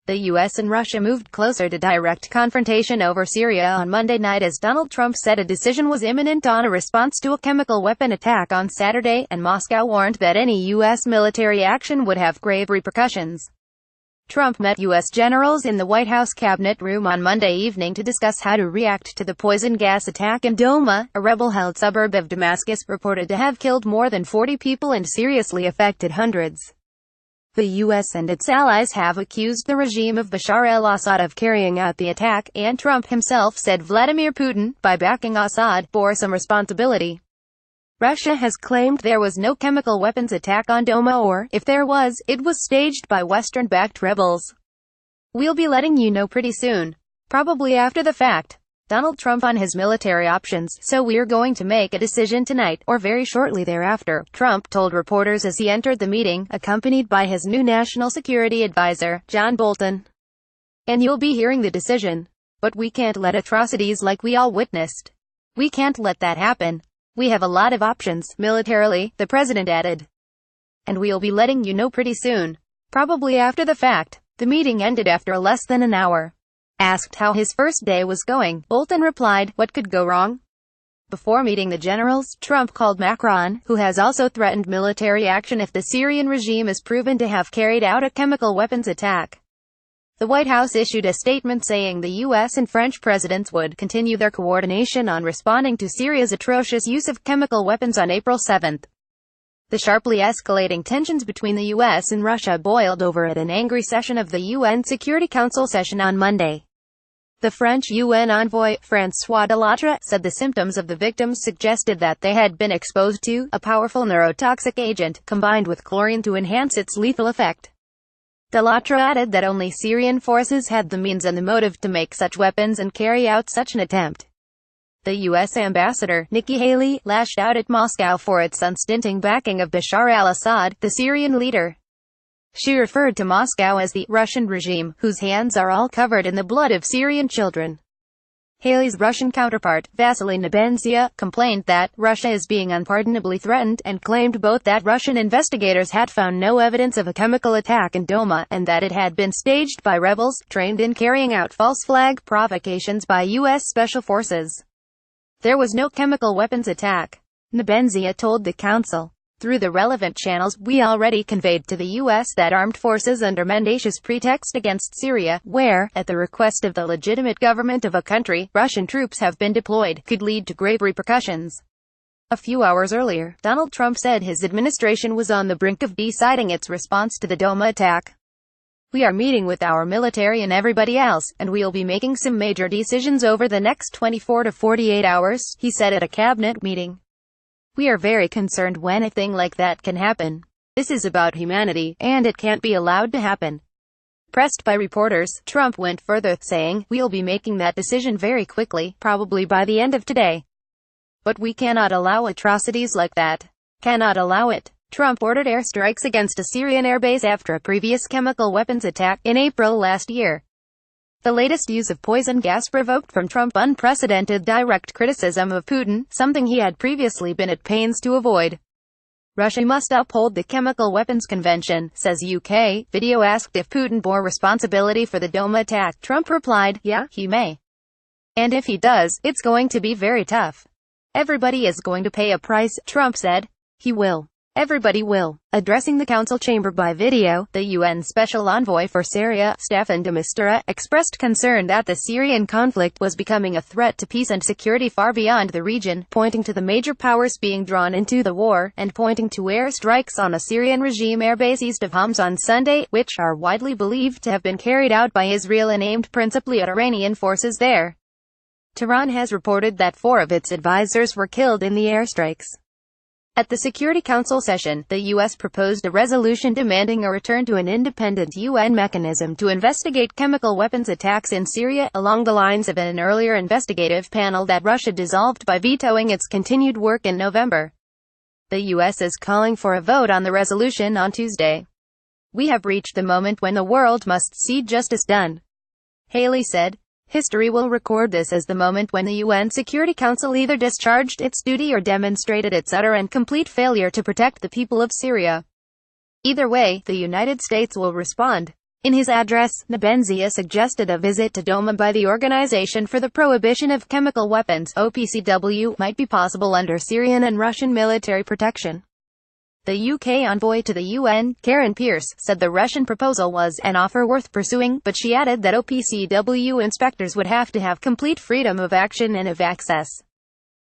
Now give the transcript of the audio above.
The U.S. and Russia moved closer to direct confrontation over Syria on Monday night as Donald Trump said a decision was imminent on a response to a chemical weapon attack on Saturday, and Moscow warned that any U.S. military action would have grave repercussions. Trump met U.S. generals in the White House Cabinet Room on Monday evening to discuss how to react to the poison gas attack in Douma, a rebel-held suburb of Damascus, reported to have killed more than 40 people and seriously affected hundreds. The U.S. and its allies have accused the regime of Bashar al-Assad of carrying out the attack, and Trump himself said Vladimir Putin, by backing Assad, bore some responsibility. Russia has claimed there was no chemical weapons attack on Douma, or, if there was, it was staged by Western-backed rebels. "We'll be letting you know pretty soon. Probably after the fact." Donald Trump on his military options, "So we're going to make a decision tonight, or very shortly thereafter," Trump told reporters as he entered the meeting, accompanied by his new national security advisor, John Bolton. "And you'll be hearing the decision. But we can't let atrocities like we all witnessed. We can't let that happen. We have a lot of options, militarily," the president added. "And we'll be letting you know pretty soon. Probably after the fact." The meeting ended after less than an hour. Asked how his first day was going, Bolton replied, "What could go wrong?" Before meeting the generals, Trump called Macron, who has also threatened military action if the Syrian regime is proven to have carried out a chemical weapons attack. The White House issued a statement saying the U.S. and French presidents would continue their coordination on responding to Syria's atrocious use of chemical weapons on April 7. The sharply escalating tensions between the U.S. and Russia boiled over at an angry session of the UN Security Council session on Monday. The French UN envoy, François Delattre, said the symptoms of the victims suggested that they had been exposed to a powerful neurotoxic agent, combined with chlorine to enhance its lethal effect. Delattre added that only Syrian forces had the means and the motive to make such weapons and carry out such an attempt. The U.S. ambassador, Nikki Haley, lashed out at Moscow for its unstinting backing of Bashar al-Assad, the Syrian leader. She referred to Moscow as the Russian regime, whose hands are all covered in the blood of Syrian children. Haley's Russian counterpart, Vasily Nebenzia, complained that Russia is being unpardonably threatened, and claimed both that Russian investigators had found no evidence of a chemical attack in Douma, and that it had been staged by rebels, trained in carrying out false flag provocations by U.S. Special Forces. There was no chemical weapons attack, Nebenzia told the council. Through the relevant channels, we already conveyed to the U.S. that armed forces under mendacious pretext against Syria, where, at the request of the legitimate government of a country, Russian troops have been deployed, could lead to grave repercussions. A few hours earlier, Donald Trump said his administration was on the brink of deciding its response to the Douma attack. "We are meeting with our military and everybody else, and we'll be making some major decisions over the next 24 to 48 hours, he said at a cabinet meeting. "We are very concerned when a thing like that can happen. This is about humanity, and it can't be allowed to happen." Pressed by reporters, Trump went further, saying, "We'll be making that decision very quickly, probably by the end of today. But we cannot allow atrocities like that. Cannot allow it." Trump ordered airstrikes against a Syrian airbase after a previous chemical weapons attack in April last year. The latest use of poison gas provoked from Trump unprecedented direct criticism of Putin, something he had previously been at pains to avoid. "Russia must uphold the Chemical Weapons Convention," says UK. Video asked if Putin bore responsibility for the Douma attack. Trump replied, "Yeah, he may. And if he does, it's going to be very tough. Everybody is going to pay a price," Trump said. "He will. Everybody will." Addressing the council chamber by video, the UN Special Envoy for Syria, Staffan de Mistura, expressed concern that the Syrian conflict was becoming a threat to peace and security far beyond the region, pointing to the major powers being drawn into the war, and pointing to airstrikes on a Syrian regime airbase east of Homs on Sunday, which are widely believed to have been carried out by Israel and aimed principally at Iranian forces there. Tehran has reported that 4 of its advisors were killed in the airstrikes. At the Security Council session, the U.S. proposed a resolution demanding a return to an independent UN mechanism to investigate chemical weapons attacks in Syria, along the lines of an earlier investigative panel that Russia dissolved by vetoing its continued work in November. The U.S. is calling for a vote on the resolution on Tuesday. "We have reached the moment when the world must see justice done," Haley said. "History will record this as the moment when the UN Security Council either discharged its duty or demonstrated its utter and complete failure to protect the people of Syria. Either way, the United States will respond. In his address, Nebenzia suggested a visit to Doma by the Organization for the Prohibition of Chemical Weapons (OPCW) might be possible under Syrian and Russian military protection. The UK envoy to the UN, Karen Pierce, said the Russian proposal was an offer worth pursuing, but she added that OPCW inspectors would have to have complete freedom of action and of access.